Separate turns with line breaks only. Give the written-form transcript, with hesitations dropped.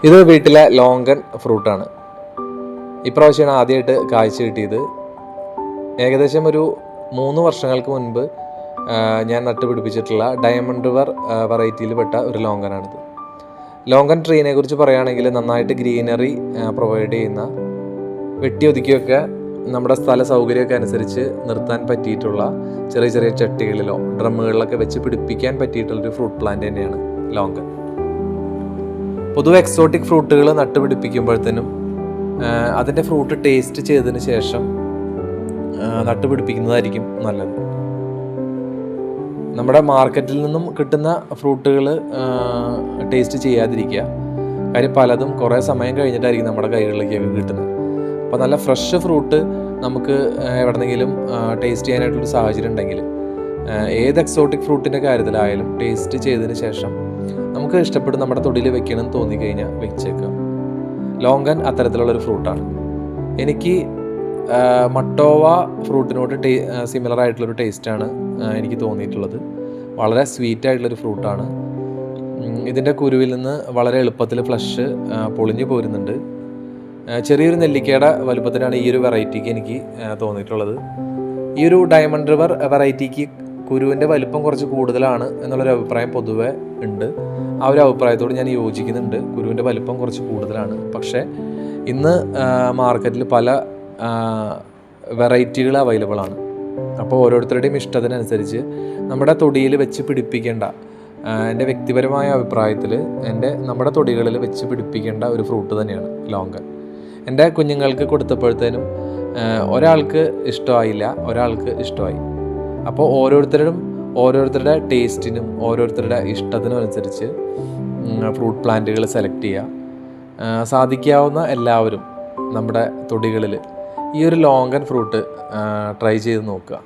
ഇത് വീട്ടിലെ ലോങ്കൻ ഫ്രൂട്ടാണ്. ഇപ്രാവശ്യമാണ് ആദ്യമായിട്ട് കായ്ച്ചു കിട്ടിയത്. ഏകദേശം ഒരു 3 വർഷങ്ങൾക്ക് മുൻപ് ഞാൻ നട്ടുപിടിപ്പിച്ചിട്ടുള്ള ഡയമണ്ട് റിവർ വെറൈറ്റിയിൽ പെട്ട ഒരു ലോങ്കനാണിത്. ലോങ്കൻ ട്രീനെ കുറിച്ച് പറയുകയാണെങ്കിൽ നന്നായിട്ട് ഗ്രീനറി പ്രൊവൈഡ് ചെയ്യുന്ന, വെട്ടിയൊതുക്കിയൊക്കെ നമ്മുടെ സ്ഥല സൗകര്യമൊക്കെ അനുസരിച്ച് നിർത്താൻ പറ്റിയിട്ടുള്ള ചെറിയ ചെറിയ ചട്ടികളിലോ ഡ്രമ്മുകളിലൊക്കെ വെച്ച് പിടിപ്പിക്കാൻ പറ്റിയിട്ടുള്ളൊരു ഫ്രൂട്ട് പ്ലാന്റ് തന്നെയാണ് ലോങ്കൻ. പൊതുവെ എക്സോട്ടിക് ഫ്രൂട്ടുകൾ നട്ടുപിടിപ്പിക്കുമ്പോഴത്തേനും അതിൻ്റെ ഫ്രൂട്ട് ടേസ്റ്റ് ചെയ്തതിന് ശേഷം നട്ടുപിടിപ്പിക്കുന്നതായിരിക്കും നല്ലത്. നമ്മുടെ മാർക്കറ്റിൽ നിന്നും കിട്ടുന്ന ഫ്രൂട്ടുകൾ ടേസ്റ്റ് ചെയ്യാതിരിക്കുക. കാര്യം പലതും കുറേ സമയം കഴിഞ്ഞിട്ടായിരിക്കും നമ്മുടെ കൈകളിലേക്കൊക്കെ കിട്ടുന്നത്. അപ്പോൾ നല്ല ഫ്രഷ് ഫ്രൂട്ട് നമുക്ക് എവിടെന്നെങ്കിലും ടേസ്റ്റ് ചെയ്യാനായിട്ടൊരു സാഹചര്യം ഉണ്ടെങ്കിൽ ഏത് എക്സോട്ടിക് ഫ്രൂട്ടിൻ്റെ കാര്യത്തിലായാലും ടേസ്റ്റ് ചെയ്തതിന് ശേഷം നമുക്ക് ഇഷ്ടപ്പെട്ട് നമ്മുടെ തൊടിയിൽ വെക്കണമെന്ന് തോന്നിക്കഴിഞ്ഞാൽ വെച്ചേക്കുക. ലോങ്കൻ അത്തരത്തിലുള്ളൊരു ഫ്രൂട്ടാണ്. എനിക്ക് മട്ടോവ ഫ്രൂട്ടിനോട് സിമിലർ ആയിട്ടുള്ളൊരു ടേസ്റ്റാണ് എനിക്ക് തോന്നിയിട്ടുള്ളത്. വളരെ സ്വീറ്റ് ആയിട്ടുള്ളൊരു ഫ്രൂട്ടാണ്. ഇതിൻ്റെ കുരുവിൽ നിന്ന് വളരെ എളുപ്പത്തിൽ ഫ്ലഷ് പൊളിഞ്ഞു പോരുന്നുണ്ട്. ചെറിയൊരു നെല്ലിക്കയുടെ വലുപ്പത്തിലാണ് ഈ ഒരു വെറൈറ്റിക്ക് എനിക്ക് തോന്നിയിട്ടുള്ളത്. ഈ ഒരു ഡയമണ്ട് റിവർ വെറൈറ്റിക്ക് കുരുവിൻ്റെ വലിപ്പം കുറച്ച് കൂടുതലാണ് എന്നുള്ളൊരു അഭിപ്രായം പൊതുവെ ഉണ്ട്. ആ ഒരു അഭിപ്രായത്തോട് ഞാൻ യോജിക്കുന്നുണ്ട്. കുരുവിൻ്റെ വലിപ്പം കുറച്ച് കൂടുതലാണ്. പക്ഷേ ഇന്ന് മാർക്കറ്റിൽ പല വെറൈറ്റികൾ അവൈലബിൾ ആണ്. അപ്പോൾ ഓരോരുത്തരുടെയും ഇഷ്ടത്തിനനുസരിച്ച് നമ്മുടെ തൊടിയിൽ വെച്ച് പിടിപ്പിക്കേണ്ട, എൻ്റെ വ്യക്തിപരമായ അഭിപ്രായത്തിൽ നമ്മുടെ തൊടികളിൽ വെച്ച് പിടിപ്പിക്കേണ്ട ഒരു ഫ്രൂട്ട് തന്നെയാണ് ലോങ്കൻ. എൻ്റെ കുഞ്ഞുങ്ങൾക്ക് കൊടുത്തപ്പോഴത്തേനും ഒരാൾക്ക് ഇഷ്ടമായില്ല, ഒരാൾക്ക് ഇഷ്ടമായി. അപ്പോൾ ഓരോരുത്തരുടെ ടേസ്റ്റിനും ഓരോരുത്തരുടെ ഇഷ്ടത്തിനും അനുസരിച്ച് ഫ്രൂട്ട് പ്ലാന്റുകൾ സെലക്ട് ചെയ്യുക. സാധിക്കാവുന്ന എല്ലാവരും നമ്മുടെ തൊടികളിൽ ഈ ഒരു ലോങ്കൻ ഫ്രൂട്ട് ട്രൈ ചെയ്ത് നോക്കുക.